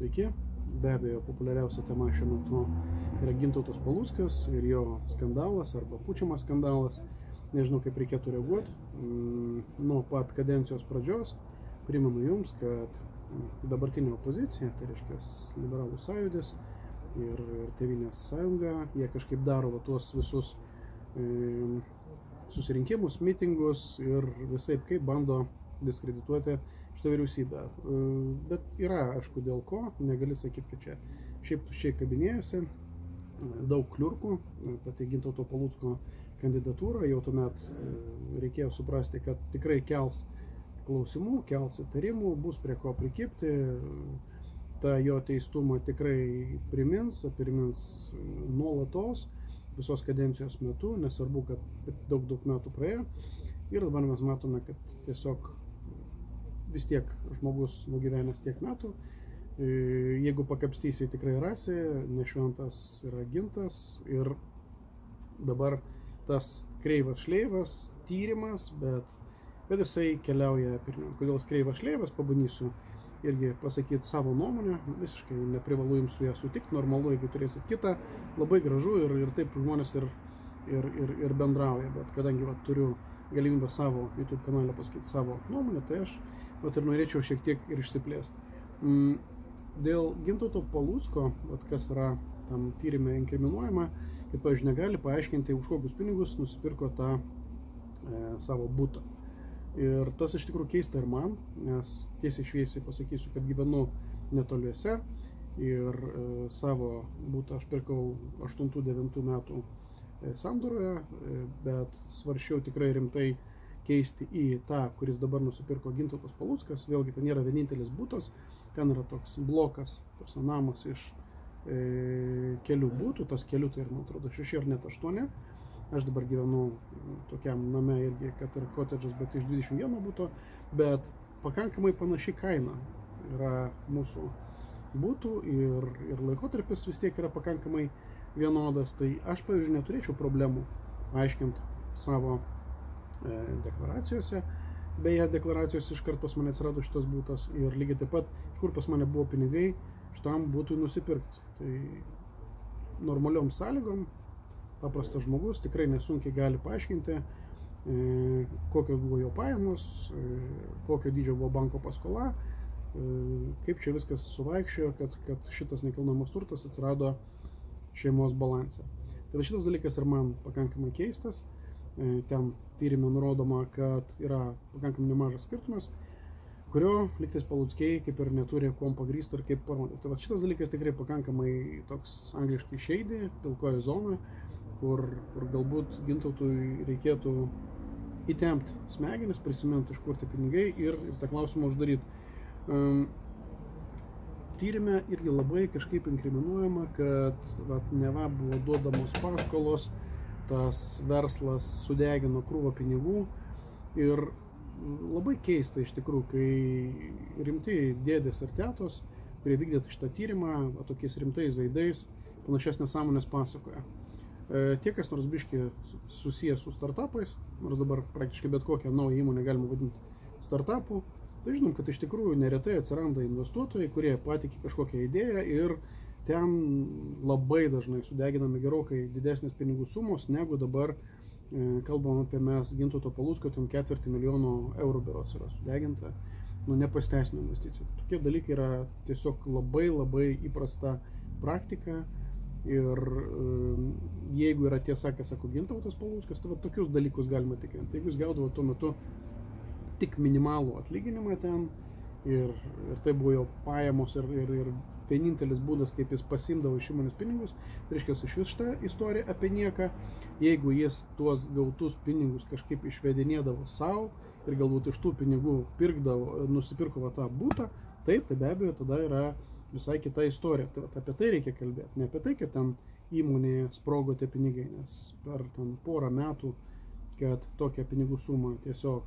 Sveiki, be abejo populiariausia tema šiuo metu yra Gintautas Paluckas ir jo skandalas arba pučiamas skandalas. Nežinau, kaip reikėtų reaguoti. Nuo pat kadencijos pradžios primenu jums, kad dabartinė opozicija, tai reiškia Liberalų sąjūdis ir Tėvynės sąjunga, jie kažkaip daro tuos visus susirinkimus, mitingus ir visaip kaip bando diskredituoti šitą vyriausybę. Bet yra, aišku, dėl ko, negali sakyti, kad čia šiaip tuščiai kabinėjasi, daug kliurkų, pati Gintauto Palucko kandidatūra, jau tuomet reikėjo suprasti, kad tikrai kels klausimų, kels įtarimų, bus prie ko prikibti, ta jo teistumą tikrai primins nuolatos, visos kadencijos metu, nesvarbu, kad daug metų praėjo. Ir dabar mes matome, kad tiesiog vis tiek žmogus nugyvenęs tiek metų, jeigu pakapstysi, tikrai rasi, nešventas yra gintas. Ir dabar tas kreivas šleivas, tyrimas, bet jisai keliauja pirmyn. Kodėl kreivas šleivas, pabandysiu irgi pasakyti savo nuomonę, visiškai neprivalu jums su ją sutikti, normalu, jeigu turėsit kitą, labai gražu ir taip žmonės ir bendrauja, bet kadangi turiu galimybę savo YouTube kanale pasakyti savo nuomonę, tai aš ir norėčiau šiek tiek ir išsiplėsti. Dėl Gintauto Palucko, kas yra tam tyrime inkriminuojama, kad, pavyzdžiui, negali paaiškinti, už kokius pinigus nusipirko tą savo butą. Ir tas iš tikrųjų keista ir man, nes tiesiai šviesiai pasakysiu, kad gyvenu netoliuose ir savo butą aš pirkau 8-9 metų sandoroje, bet svarsčiau tikrai rimtai keisti į tą, kuris dabar nusipirko Gintautas Paluckas. Vėlgi, ten nėra vienintelis butas, ten yra toks blokas, toks namas iš kelių butų, tas kelių tai, man atrodo, 6 ar net 8. Aš dabar gyvenu tokiam name irgi, kad ir kotedžas, bet iš 21 buto, bet pakankamai panaši kaina yra mūsų butų ir laikotarpis vis tiek yra pakankamai vienodas. Tai aš, pavyzdžiui, neturėčiau problemų aiškinti savo deklaracijose. Beje, deklaracijos iškart pas mane atsirado šitas būtas ir lygiai taip pat, iš kur pas mane buvo pinigai šitam būtui nusipirkti. Tai normaliom sąlygom paprastas žmogus tikrai nesunkiai gali paaiškinti, kokios buvo jo pajamos, kokio dydžio buvo banko paskola, kaip čia viskas suvaikščiojo, kad šitas nekilnojamas turtas atsirado šeimos balanse. Tai šitas dalykas ir man pakankamai keistas. Ten tyrime nurodoma, kad yra pakankamai nemažas skirtumas, kurio lygtais Paluckiai kaip ir neturi kuom pagrįsti ir kaip parodyti. Tai šitas dalykas tikrai pakankamai toks angliškai shady, pilkoji zona, kur galbūt Gintautui reikėtų įtempti smegenis, prisiminti, iš kur tie pinigai ir tą klausimą uždaryti. Tyrime irgi labai kažkaip inkriminuojama, kad neva buvo duodamos paskolos, tas verslas sudegino krūvą pinigų ir labai keista iš tikrųjų, kai rimti dėdės ir tetos, kurie vykdė šitą tyrimą, tokiais rimtais veidais, panašias nesąmonės pasakoja. Tie, kas nors biški susijęs su startupais, nors dabar praktiškai bet kokią naują įmonę galima vadinti startupu, tai žinom, kad iš tikrųjų neretai atsiranda investuotojai, kurie patikė kažkokią idėją ir ten labai dažnai sudeginami gerokai didesnės pinigų sumos, negu dabar kalbam apie mes Gintauto Palucko, ten 250 000 eurų berods yra sudeginta, nepasiteisino investicija. Tokie dalykai yra tiesiog labai įprasta praktika. Ir jeigu yra tiesa, ką sako Gintautas Paluckas, tai tokius dalykus galima tikrinti. Jeigu jis gaudavo tuo metu tik minimalų atlyginimą ten ir tai buvo jo pajamos ir vienintelis būdas, kaip jis pasimdavo iš įmonės pinigus, tai reiškia, iš vis šitą istoriją apie nieką. Jeigu jis tuos gautus pinigus kažkaip išvedinėdavo savo ir galbūt iš tų pinigų nusipirko tą butą, taip, tai be abejo tada yra visai kita istorija. Tai apie tai reikia kalbėti, ne apie tai, kad ten įmonėje sprogo tie pinigai, nes per porą metų, kad tokią pinigų sumą tiesiog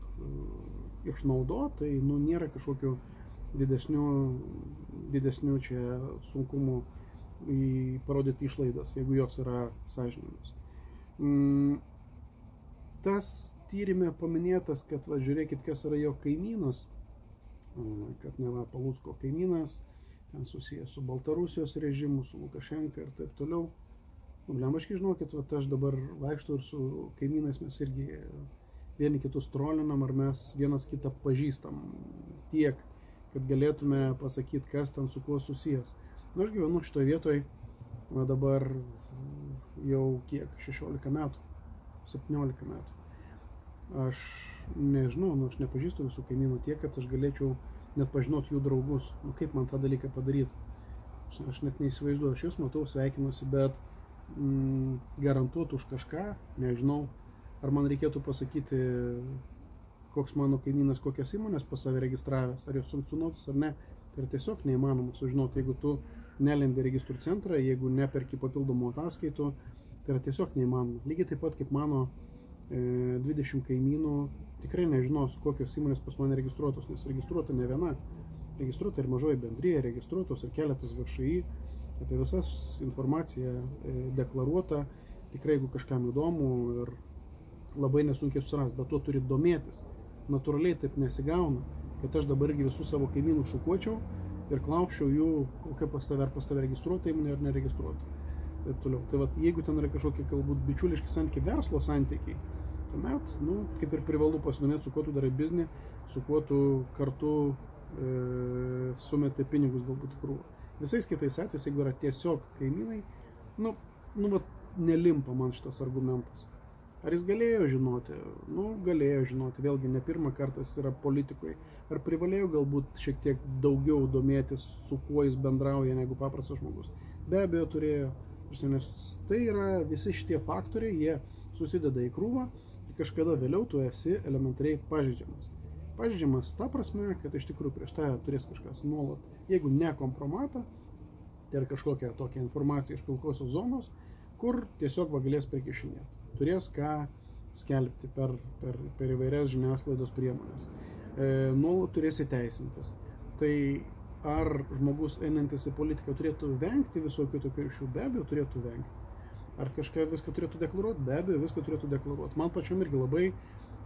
išnaudoti, tai nėra kažkokių didesnių čia sunkumų parodyti išlaidas, jeigu jos yra sąžiningos. Tas tyrime paminėtas, kad žiūrėkit, kas yra jo kaimynas, kad neva Palucko kaimynas ten susijęs su Baltarusijos režimu, su Lukašenka ir taip toliau. Blembaškai, žinokit, aš dabar vaikštu ir su kaimynais mes irgi vieni kitus trolinam, ar mes vienas kitą pažįstam tiek, kad galėtume pasakyti, kas ten su kuo susijęs. Aš gyvenu šitoje vietoje dabar jau kiek, 16 metų, 17 metų. Aš nežinau, aš nepažįstu visų kaimynų tiek, kad aš galėčiau net pažinoti jų draugus. Kaip man tą dalyką padaryti? Aš net neįsivaizduoju, aš jūs matau, sveikinuosi, bet garantuoti už kažką, nežinau, ar man reikėtų pasakyti, koks mano kaimynas, kokias įmonės pas save registravęs, ar jos funkcionuotus ar ne. Tai yra tiesiog neįmanoma sužinoti, jeigu tu nelendi registrų centrą, jeigu neperki papildomų ataskaitų, tai yra tiesiog neįmanoma. Lygiai taip pat kaip mano 20 kaimynų tikrai nežinos, kokios įmonės pas mane registruotos, nes registruota ne viena, registruota ir mažoji bendrija, registruotos ir keletas VŠI, apie visas informacija deklaruota, tikrai jeigu kažkam įdomu ir labai nesunkiai susiras, bet tuo turi domėtis. Natūraliai taip nesigauna, kad aš dabar irgi visų savo kaimynų šukuočiau ir klausčiau jų, kokia pas tave registruota įmonė ar neregistruota. Taip toliau. Tai vat, jeigu ten yra kažkokie galbūt bičiuliški santykiai, verslo santykiai, tuomet, kaip ir privalu pasidomėti, su kuo tu darai biznį, su kuo tu kartu sumeti pinigus galbūt į krūvą. Visais kitais atvejais, jeigu yra tiesiog kaimynai, nelimpa man šitas argumentas. Ar jis galėjo žinoti? Galėjo žinoti, vėlgi ne pirmą kartą jis yra politikoje. Ar privalėjo galbūt šiek tiek daugiau domėtis, su kuo jis bendrauja, negu paprastas žmogus? Be abejo turėjo, nes tai yra visi šitie faktoriai, jie susideda į krūvą ir kažkada vėliau tu esi elementariai pažeidžiamas. Pažeidžiamas ta prasme, kad iš tikrųjų prieš tave turės kažkas nuolat, jeigu ne kompromatą, tai yra kažkokia tokia informacija iš pilkosios zonos, kur tiesiog galės prikišinėti. Turės ką skelbti per įvairias žiniasklaidos priemonės. Nuolat turės įteisintis. Tai ar žmogus einantis į politiką turėtų vengti visokių tokių ryšių? Be abejo, turėtų vengti. Ar kažką viską turėtų deklaruoti? Be abejo, viską turėtų deklaruoti. Man pačiam irgi labai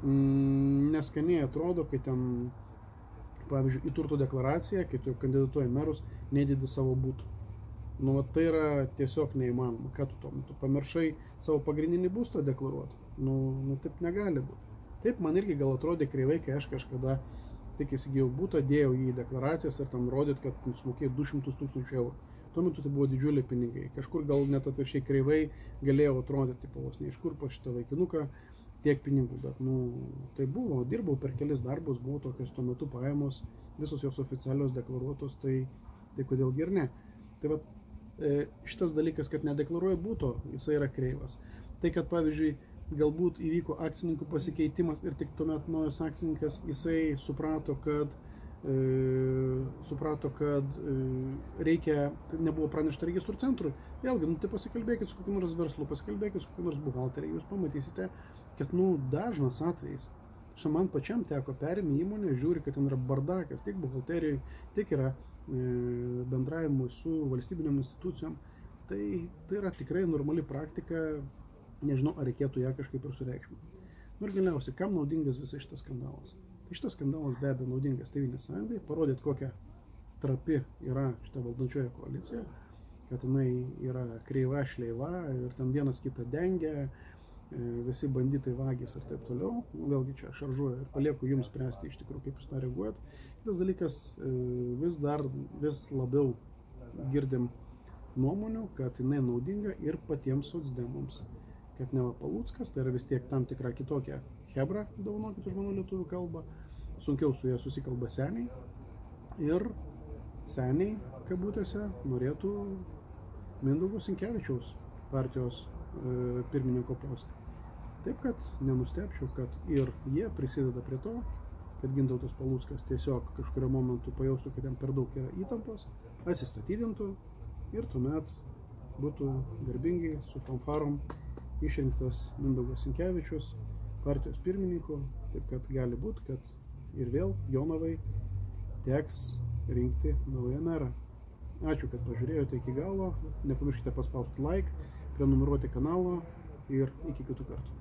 neskaniai atrodo, kai ten, pavyzdžiui, į turto deklaraciją, kai tu kandidatuoji merus, nededi savo būtų. Tai yra tiesiog neįmanoma. Ką tu pamiršai savo pagrindinį būstą deklaruoti? Taip negali būti. Taip man irgi gal atrodė kreivai, kai aš kažkada tik įsigijau būtą, dėjau jį į deklaracijas ir tam rodyt, kad sumokėjau 200 000 eurų. Tuo metu tai buvo didžiuliai pinigai. Kažkur gal net atvirkščiai kreivai galėjau atrodyti, vos ne iš kur pas šitą vaikinuką tiek pinigų, bet tai buvo, dirbau per kelis darbus, buvo tokios tuo metu pajamos, visos jos oficialios deklaruotos, tai kodėlgi ir ne. Tai vat, šitas dalykas, kad nedeklaruoja būto, jisai yra kreivas. Tai, kad pavyzdžiui, galbūt įvyko akcininkų pasikeitimas ir tik tuomet naujas akcininkas, jisai suprato, kad reikia, nebuvo pranešta registrų centrui. Vėlgi, tai pasikalbėkit su kokiu nors verslu, pasikalbėkit su kokiu nors buhalteriu, jūs pamatysite, kad dažnas atvejis. Man pačiam teko perimti įmonę, žiūri, kad ten yra bardakas, tiek buhalterijoje, tiek yra bendravimui su valstybinėm institucijom. Tai yra tikrai normali praktika, nežinau, ar reikėtų ją kažkaip ir sureikšminti. Ir galiausiai, kam naudingas visas šitas skandalas? Šitas skandalas be abejo naudingas Tėvynės Sąjungai, parodyti, kokia trapi yra šita valdančioji koalicija, kad jinai yra kreiva, šleiva ir ten vienas kitą dengia, visi banditai vagys ir taip toliau. Vėlgi čia šaržuoju ir palieku jums spręsti iš tikrųjų, kaip jūs tą reaguojat. Kitas dalykas, vis labiau girdim nuomonių, kad jinai naudinga ir patiems socdemams. Kad Neva Paluckas, tai yra vis tiek tam tikra kitokia hebra, dovanokit už mano lietuvių kalbą, sunkiau su ja susikalba seniai ir seniai, kabutėse, norėtų Mindaugo Sinkevičiaus partijos pirmininko postą. Taip, kad nenustebčiau, kad ir jie prisideda prie to, kad Gintautas Paluckas tiesiog kažkurio momentu pajaustų, kad jam per daug yra įtampos, atsistatydintų ir tuomet būtų garbingai su fanfarom išrinktas Mindaugas Sinkevičius partijos pirmininku. Taip, kad gali būti, kad ir vėl Jonavai teks rinkti naują merą. Ačiū, kad pažiūrėjote iki galo. Nepamirškite paspausti like, prenumeruoti kanalą ir iki kitų kartų.